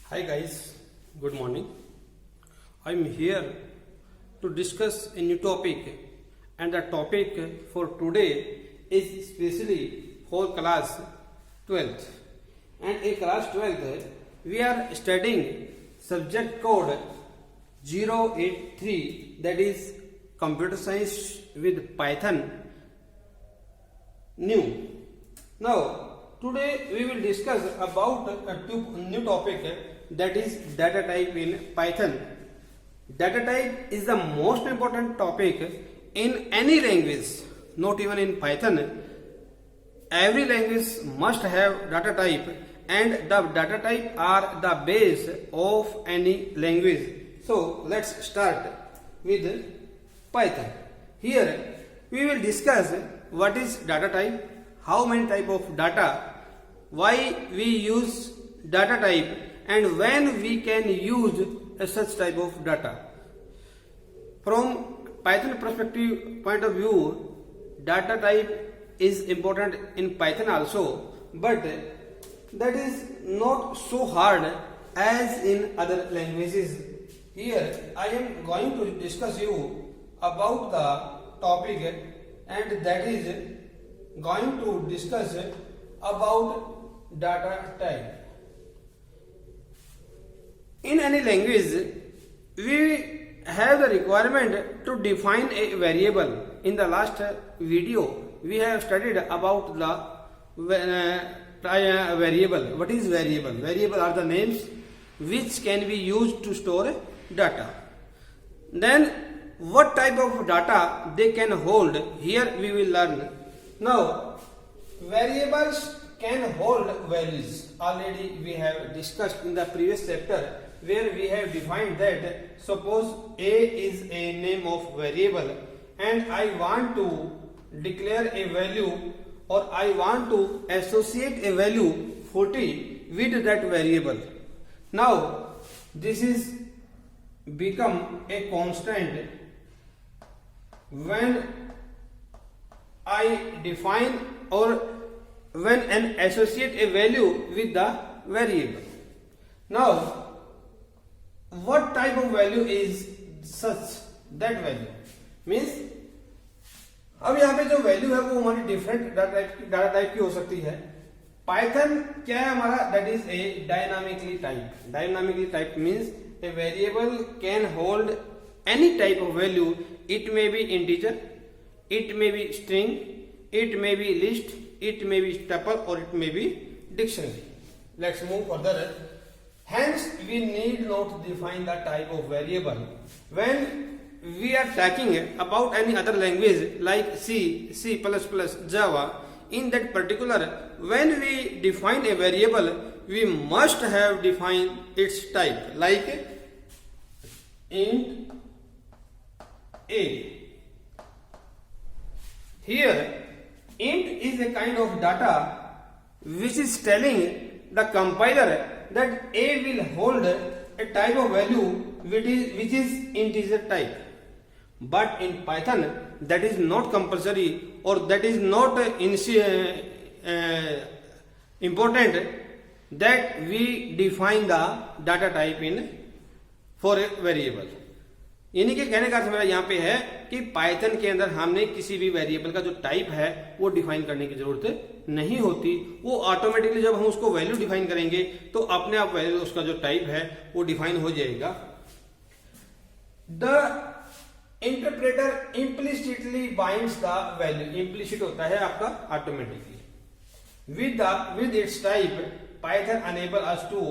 Hi guys, good morning. I'm here to discuss a new topic, and the topic for today is especially for class 12th. And in class 12th, we are studying subject code 083, that is computer science with Python new. Now today we will discuss about a new topic, that is data type in Python. Data type is the most important topic in any language, not even in Python. Every language must have data type, and the data type are the base of any language. So let's start with Python. Here we will discuss what is data type, how many type of data, why we use data type, and when we can use such type of data. From Python perspective point of view, data type is important in Python also, but that is not so hard as in other languages. Here I am going to discuss you about the topic, and that is going to discuss about data type. In any language, we have the requirement to define a variable. In the last video, we have studied about the variable. What is variable? Variable are the names which can be used to store data. Then what type of data they can hold, here we will learn. Now variables can hold values. Already we have discussed in the previous chapter, where we have defined that suppose A is a name of variable and I want to declare a value, or I want to associate a value 40 with that variable. Now this is become a constant when I define or when an associate a value with the variable. Now what type of value is such that value means, अब यहाँ पे जो value है वो हमारी different data type की हो सकती है. पाइथन क्या है हमारा, that is a dynamically type. Dynamically type means a variable can hold any type of value. It may be integer, it may be string, it may be list, it may be tuple, or it may be dictionary. Let's move further. Hence we need not define the type of variable when we are talking about any other language like C, C++, Java. In that particular, when we define a variable, we must have defined its type, like int a. Here int is a kind of data which is telling the compiler that a will hold a type of value which is integer type. But in Python that is not compulsory, or that is not important that we define the data type in for a variable. यानी कि कहने का अर्थ मेरा यहाँ पे है कि Python के अंदर हमने किसी भी वेरिएबल का जो टाइप है वो डिफाइन करने की जरूरत नहीं होती. वो ऑटोमेटिकली जब हम उसको वैल्यू डिफाइन करेंगे तो अपने आप वैल्यू उसका जो टाइप है वो डिफाइन हो जाएगा. The interpreter implicitly binds the value. Implicit होता है आपका automatically. With its type Python enable us to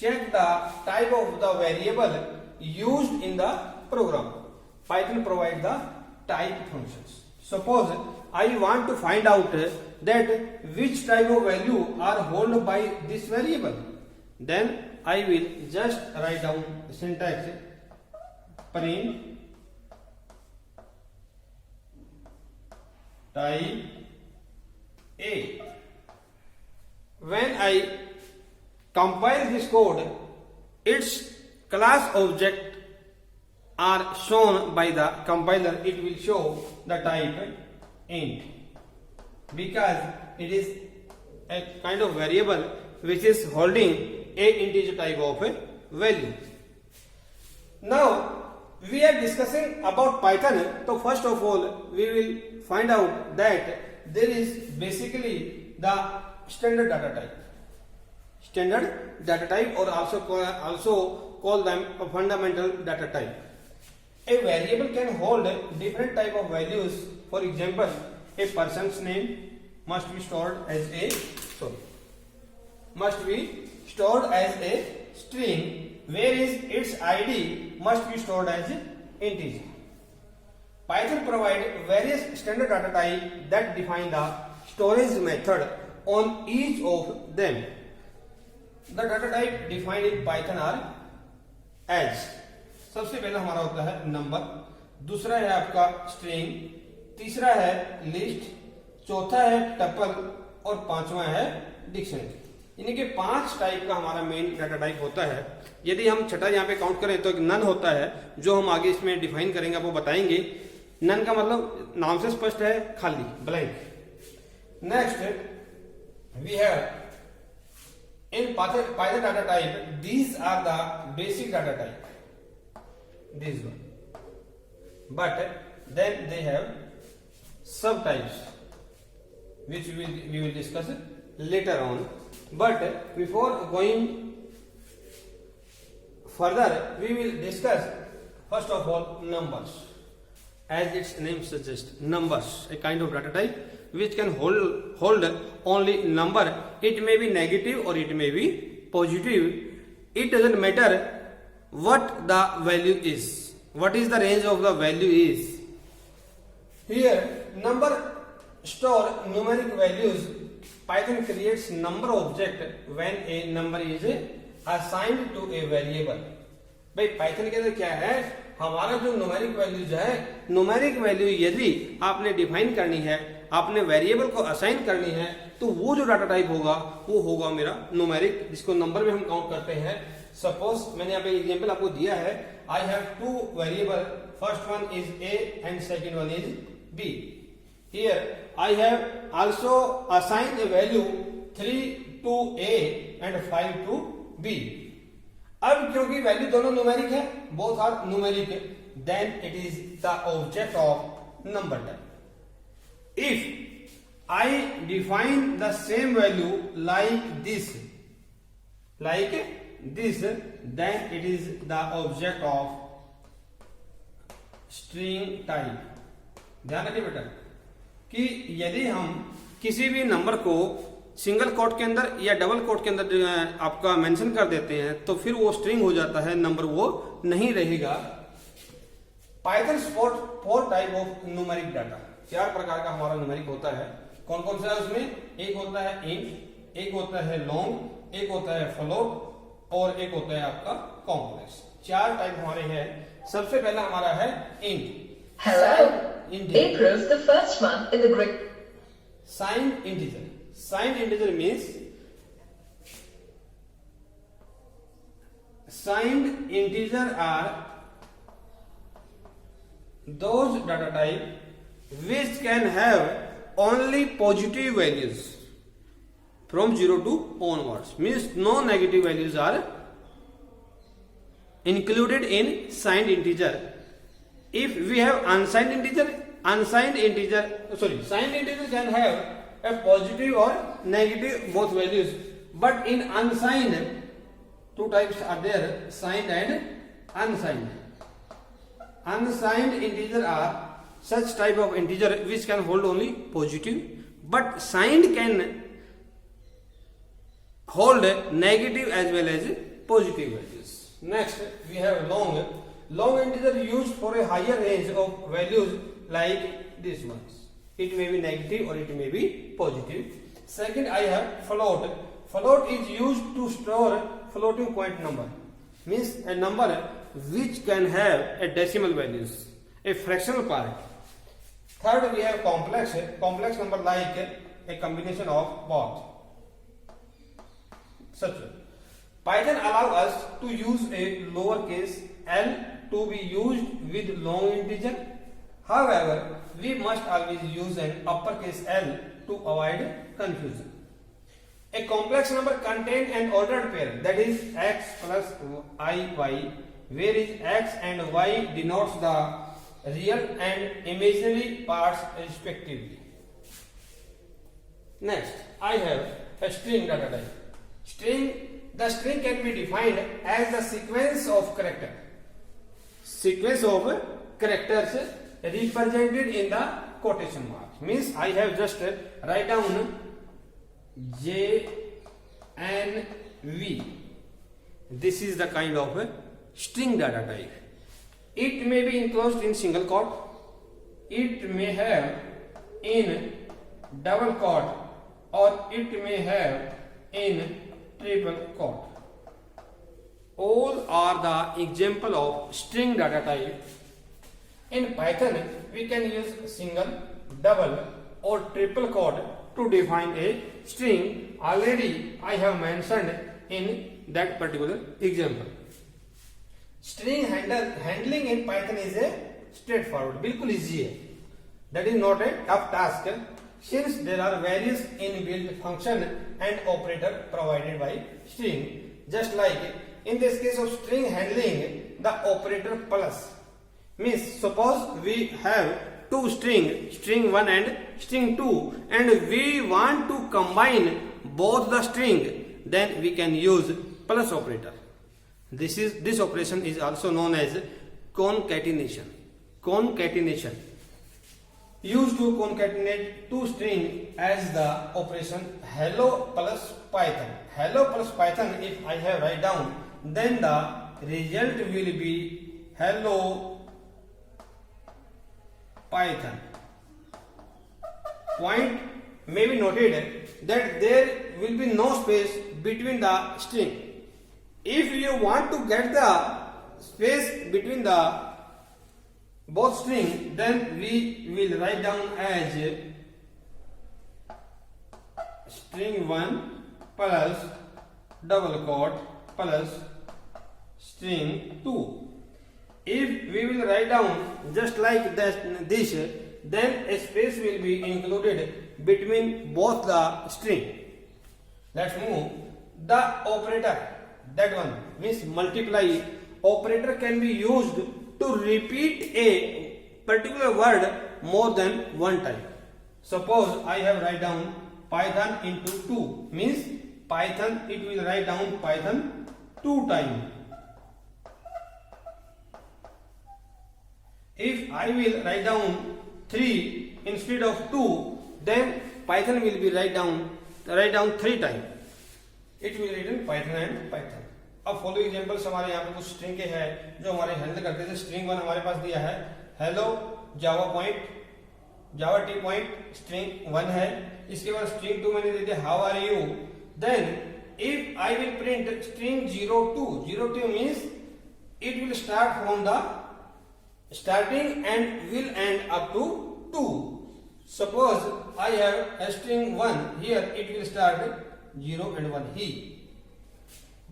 check the type of the variable used in the program. Python provide the type functions. Suppose I want to find out that which type of value are held by this variable, then I will just write down syntax print type A. When I compile this code, its class object are shown by the compiler. It will show the type int because it is a kind of variable which is holding a integer type of a value. Now we are discussing about Python. So first of all we will find out that there is basically the standard data type. Standard data type, or also call them a fundamental data type. A variable can hold different type of values. For example, a person's name must be stored as a string, whereas its ID must be stored as integer. Python provides various standard data types that define the storage method on each of them. The data type defined in Python are as, सबसे पहला हमारा होता है number, दूसरा है आपका string, तीसरा है लिस्ट, चौथा है टपल और पांचवा है डिक्शनरी। यानी कि 5 टाइप का हमारा मेन डाटा टाइप होता है। यदि हम छठा यहाँ पे काउंट करें तो एक नन होता है, जो हम आगे इसमें डिफाइन करेंगे, आपको बताएंगे। नन का मतलब नाम से स्पष्ट है, खाली, blank. Next we have in Python data type, these are the basic data type, this one, but then they have subtypes which we will discuss later on. But before going further, we will discuss first of all numbers. As its name suggests, numbers, a kind of data type which can hold only number. It may be negative or it may be positive. It doesn't matter what the value is, what is the range of the value is. Here number store numeric values. Python creates number object when a number is assigned to a variable. भाई Python के अंदर क्या है, हमारा जो numeric values है, numeric value यदि आपने डिफाइन करनी है, आपने वेरिएबल को असाइन करनी है, तो वो जो डाटा टाइप होगा वो होगा मेरा न्यूमेरिक, जिसको नंबर में हम काउंट करते हैं। सपोज मैंने यहाँ पे एग्जांपल आपको दिया है, I have 2 variable, first one is a and second one is b. Here I have also assign a value 3 to a and 5 to b. अब क्योंकि वैल्यू दोनों न्यूमेरिक है, both are numeric, then it is the object of number type. If I define the same value like this, then it is the object of string type. ध्यान रखिए बेटा कि यदि हम किसी भी नंबर को सिंगल कोट के अंदर या डबल कोट के अंदर आपका मेंशन कर देते हैं तो फिर वो स्ट्रिंग हो जाता है, नंबर वो नहीं रहेगा। Python support 4 type of numeric data, 4 प्रकार का हमारा न्यूमेरिक होता है। कौन कौन सा है उसमें? एक होता है इंट, एक होता है लॉन्ग, एक होता है फ्लोट और एक होता है आपका कॉम्प्लेक्स। 4 टाइप हमारे हैं। सबसे पहला हमारा है int. Hello. April is the first month in the Greek. Signed integer. Signed integer means signed integer are those data type which can have only positive values from 0 to onwards, means no negative values are included in signed integer. If we have unsigned integer, signed integer can have a positive or negative both values, but in unsigned 2 types are there, signed and unsigned. Unsigned integer are such type of integer which can hold only positive, but signed can hold negative as well as positive values. Next we have long. Long integer used for a higher range of values like these ones. It may be negative or it may be positive. Second I have float. Float is used to store floating point number, means a number which can have a decimal values, a fractional part. Third we have complex. Complex number like a combination of both. Such Python allows us to use a lowercase l to be used with long integer. However, we must always use an uppercase L to avoid confusion. A complex number contain an ordered pair, that is x plus iy, where is x and y denotes the real and imaginary parts respectively. Next, I have a string data type. The string can be defined as the sequence of characters represented in the quotation marks. Means I have just write down J N V. This is the kind of string data type. It may be enclosed in single quote. It may have in double quote, or it may have in triple quote. All are the example of string data type. In Python, we can use single, double or triple quote to define a string. Already I have mentioned in that particular example. String handling in Python is a straightforward, बिल्कुल easy है. That is not a tough task, since there are various inbuilt function and operator provided by string. Just like in this case of string handling, the operator plus means suppose we have two string 1 and string 2, and we want to combine both the string, then we can use plus operator. This operation is also known as concatenation. Used to concatenate two strings as the operation hello plus Python. Hello plus Python, if I have write down, then the result will be hello Python. Point may be noted that there will be no space between the string. If you want to get the space between the both string, then we will write down as string 1 plus double quote plus string 2. If we will write down just like this, then a space will be included between both the string. Let's move. The operator, that one means multiply operator, can be used to repeat a particular word more than one time. Suppose I have write down Python into 2, means Python, it will write down Python 2 times. If I will write down 3 instead of 2, then Python will be write down 3 times. It will written Python and Python. अब follow examples हमारे यहाँ पे कुछ string के हैं जो हमारे handle करते थे. स्ट्रिंग 1 हमारे पास दिया है hello Java point, Java T point, string 1 है. इसके बाद स्ट्रिंग 2 मैंने दे दिया how are you. Then if I will print string 02 means it will start from the starting and will end up to 2. Suppose I have a string 1, here it will start 0 and 1 he.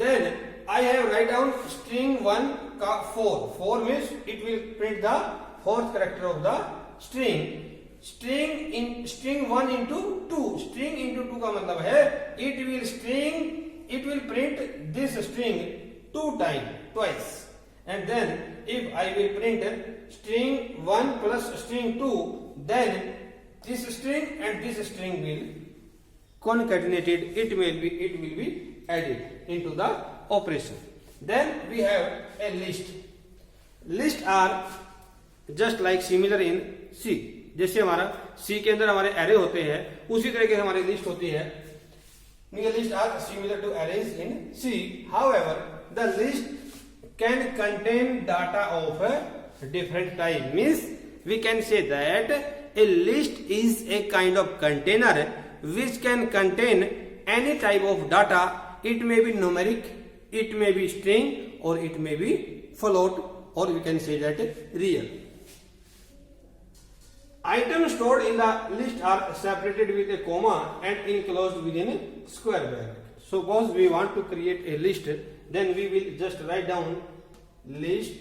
Then I have write down string 1 का 4 means it will print the fourth character of the string. String 1 into 2, string into 2 का मतलब है it will print this string 2 times, twice. And then if I will print string 1 plus string 2, then this string and this string will concatenated, it will be added into the operation. Then we have a list. List are just like similar in C. जैसे हमारा C के अंदर हमारे array होते हैं, उसी तरह के हमारी list होती है. List are similar to arrays in C. However, the list can contain data of a different type. Means we can say that a list is a kind of container which can contain any type of data. It may be numeric, it may be string, or it may be float, or we can say that real. Items stored in the list are separated with a comma and enclosed within a square bracket. Suppose we want to create a list, then we will just write down list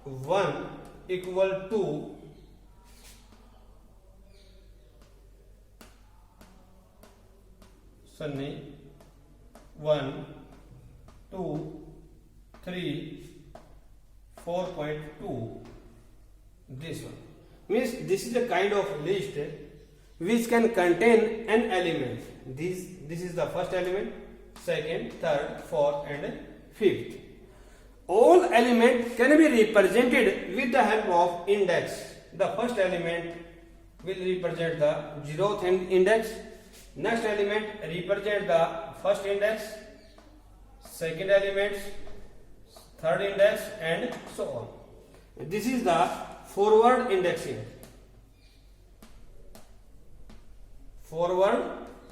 1 equal to 1, 2, 3, 4.2. This one means this is a kind of list which can contain an element. This is the first element, second, third, fourth, and fifth. All elements can be represented with the help of index. The first element will represent the 0th index. Next element represent the first index, second element, third index, and so on. This is the forward indexing. Forward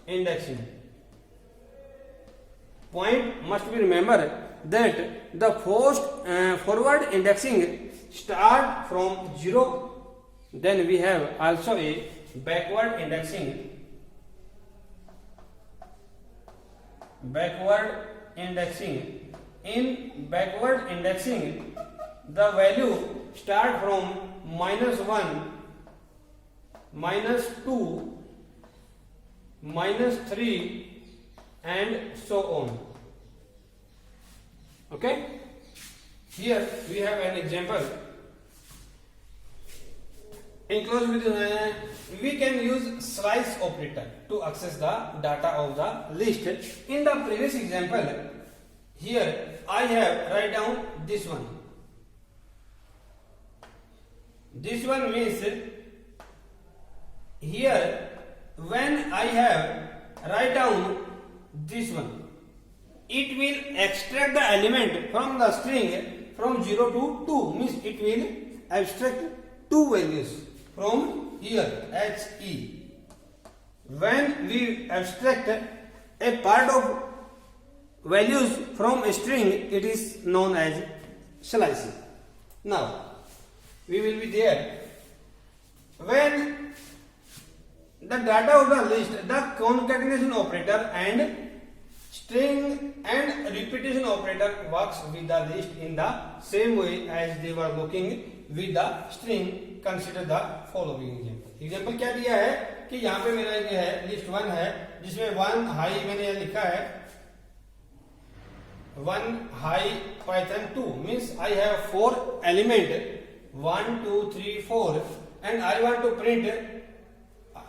indexing. Point must be remembered that the forward indexing start from 0. Then we have also a backward indexing. Backward indexing. In backward indexing, the value start from -1, -2, -3, and so on. Okay, here we have an example. Enclosed with we can use slice operator to access the data of the list. In the previous example, here I have write down this one. This one means here when I have write down this one, it will extract the element from the string from 0 to 2, means it will abstract two values from here HE. When we abstract a part of values from a string, it is known as slicing. Now we will be there. When the data of the list, the concatenation operator and string and repetition operator works with the list in the same way as they were working with the string. Consider the following example. Example क्या दिया है कि यहाँ पे मेरा ये है list 1 है जिसमें 1 हाई मैंने यहाँ लिखा है 1 high Python 2 means I have 4 element 1, 2, 3, 4 and I want to print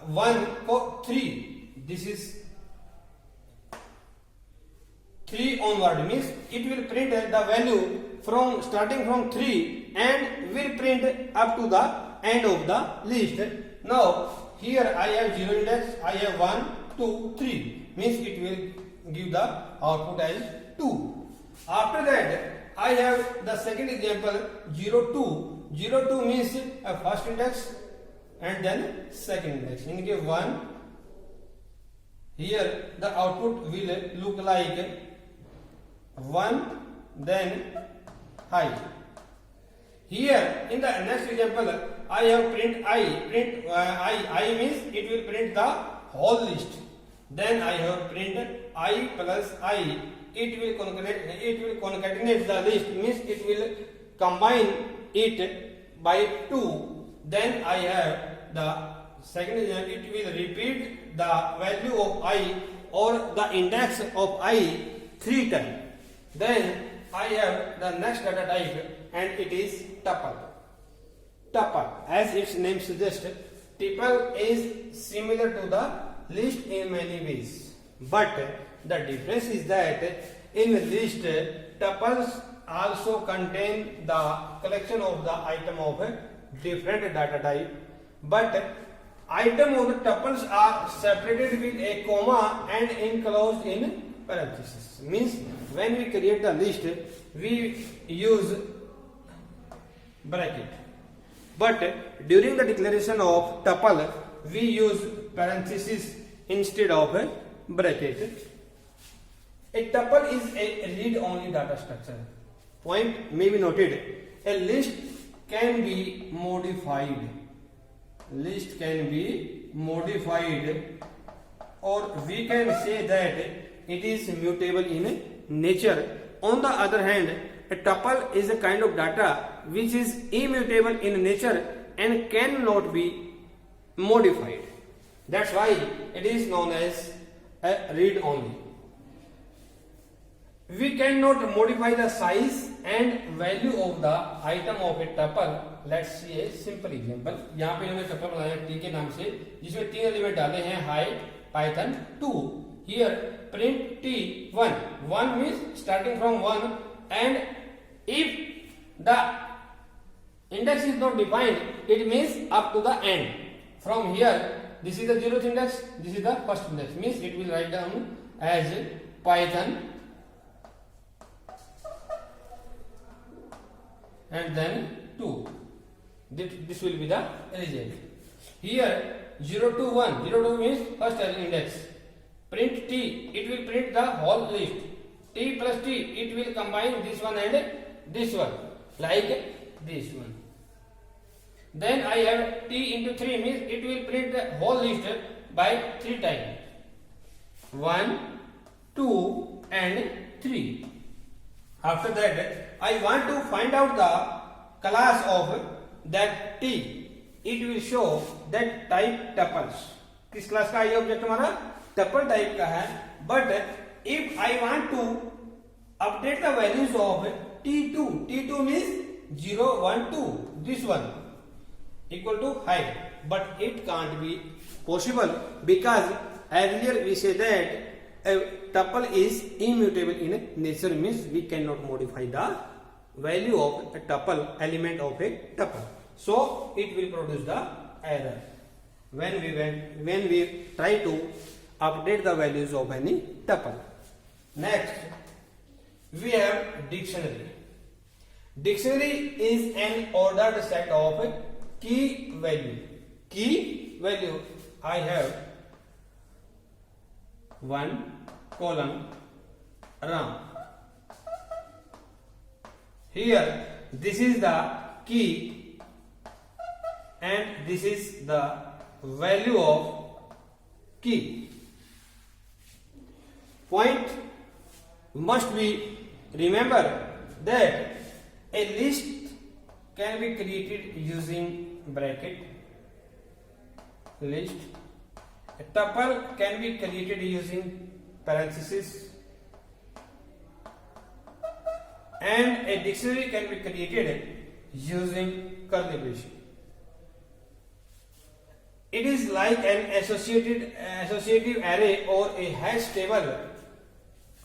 1 for 3. This is 3 onward, means it will print the value from starting from 3 and will print up to the end of the list. Now here I have 0 index, I have 1, 2, 3, means it will give the output as 2. After that I have the second example 0, 2. 0, 2 means a first index and then second index. In case 1, here the output will look like 1, then high. Here in the next example I have print I means it will print the whole list. Then I have print I plus I. It will concatenate the list, means it will combine it by 2. Then I have the second example, it will repeat the value of I or the index of I 3 times. Then I have the next data type and it is tuple. Tuple, as its name suggests, tuple is similar to the list in many ways. But the difference is that in list, tuples also contain the collection of the item of a different data type. But item of the tuples are separated with a comma and enclosed in parentheses. Means when we create the list, we use bracket. But during the declaration of tuple, we use parenthesis instead of a bracket. A tuple is a read-only data structure. Point may be noted. A list can be modified. List can be modified, or we can say that it is mutable in nature. On the other hand, a tuple is a kind of data which is immutable in nature and cannot be modified. That's why it is known as a read-only. we cannot modify the size and value of the item of a tuple. Let's see a simple example. यहाँ पे हमने tuple बनाया t के नाम से, जिसमें 3 element डाले हैं height, python 2. Here print t1. 1 means starting from 1, and if the index is not defined, it means up to the end. From here, this is the 0th index, this is the first index, means it will write down as python and then 2. This will be the result. Here 0 to 1, 0 to means first index. Print t, it will print the whole list. T plus t, it will combine this one and this one, like this one. Then I have t into 3 means it will print the whole list by 3 times. 1, 2 and 3. After that, I want to find out the class of that t. It will show that type tuples. किस class का ये object हमारा tuple type का है. But if I want to update the values of t2, t2 means 0, 1, 2, this one equal to height, but it can't be possible because earlier we said that a tuple is immutable in nature, means we cannot modify the value of a tuple, element of a tuple. So it will produce the error when we try to update the values of any tuple. Next, we have dictionary. Dictionary is an ordered set of key value. Key value, I have 1 column RAM. Here this is the key and this is the value of key. Point must be remember that a list can be created using bracket. List. A tuple can be created using parenthesis, and a dictionary can be created using curly braces. It is like an associative array or a hash table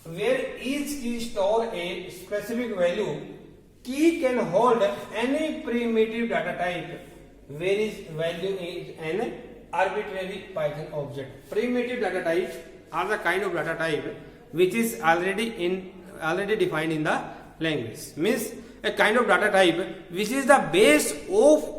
where each key store a specific value. Key can hold any primitive data type where its value is an arbitrary Python object. Primitive data types are the kind of data type which is already defined in the language. Means a kind of data type which is the base of